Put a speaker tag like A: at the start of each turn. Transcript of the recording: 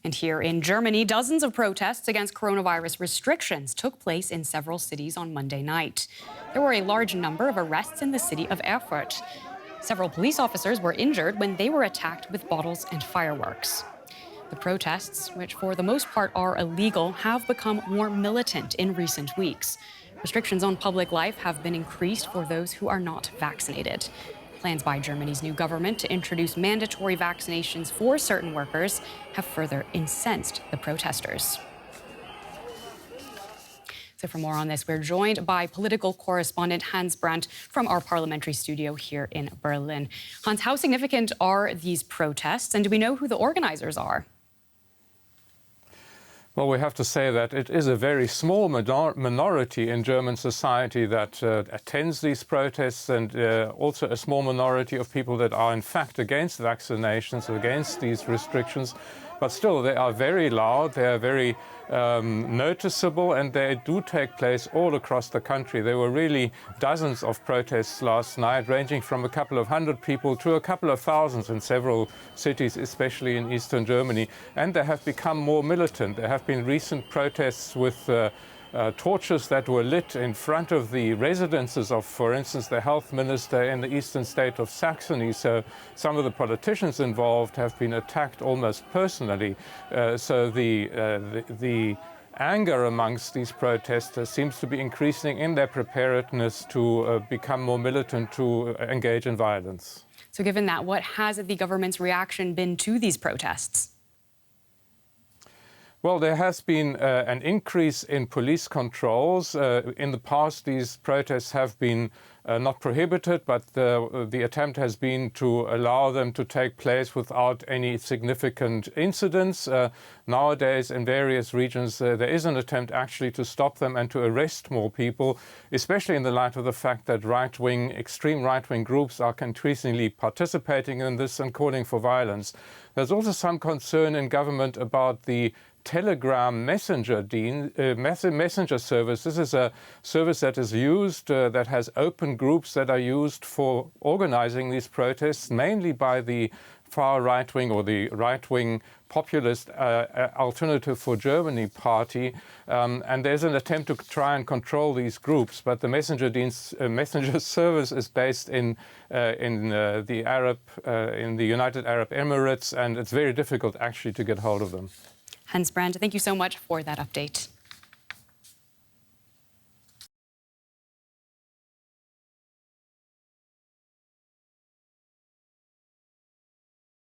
A: And here in Germany, dozens of protests against coronavirus restrictions took place in several cities on Monday night. There were a large number of arrests in the city of Erfurt. Several police officers were injured when they were attacked with bottles and fireworks. The protests, which for the most part are illegal, have become more militant in recent weeks. Restrictions on public life have been increased for those who are not vaccinated. Plans by Germany's new government to introduce mandatory vaccinations for certain workers have further incensed the protesters. So for more on this, we're joined by political correspondent Hans Brandt from our parliamentary studio here in Berlin. Hans, how significant are these protests, and do we know who the organizers are?
B: Well, we have to say that it is a very small minority in German society that attends these protests, and also a small minority of people that are in fact against vaccinations, against these restrictions. But still, they are very loud, they are very noticeable, and they do take place all across the country. There were really dozens of protests last night, ranging from a couple of hundred people to a couple of thousands in several cities, especially in eastern Germany. And they have become more militant. There have been recent protests with torches that were lit in front of the residences of, for instance, the health minister in the eastern state of Saxony. So some of the politicians involved have been attacked almost personally. So the anger amongst these protesters seems to be increasing in their preparedness to become more militant, to engage in violence.
A: So given that, what has the government's reaction been to these protests?
B: Well, there has been an increase in police controls. In the past, these protests have been not prohibited, but the attempt has been to allow them to take place without any significant incidents. Nowadays, in various regions, there is an attempt actually to stop them and to arrest more people, especially in the light of the fact that extreme right-wing groups are increasingly participating in this and calling for violence. There's also some concern in government about the Telegram messenger service. This is a service that is used, that has open groups that are used for organizing these protests, mainly by the far right-wing or the right-wing populist Alternative for Germany party. And there's an attempt to try and control these groups, but the messenger service is based in the United Arab Emirates, and it's very difficult actually to get hold of them.
A: Hans Brandt, thank you so much for that update.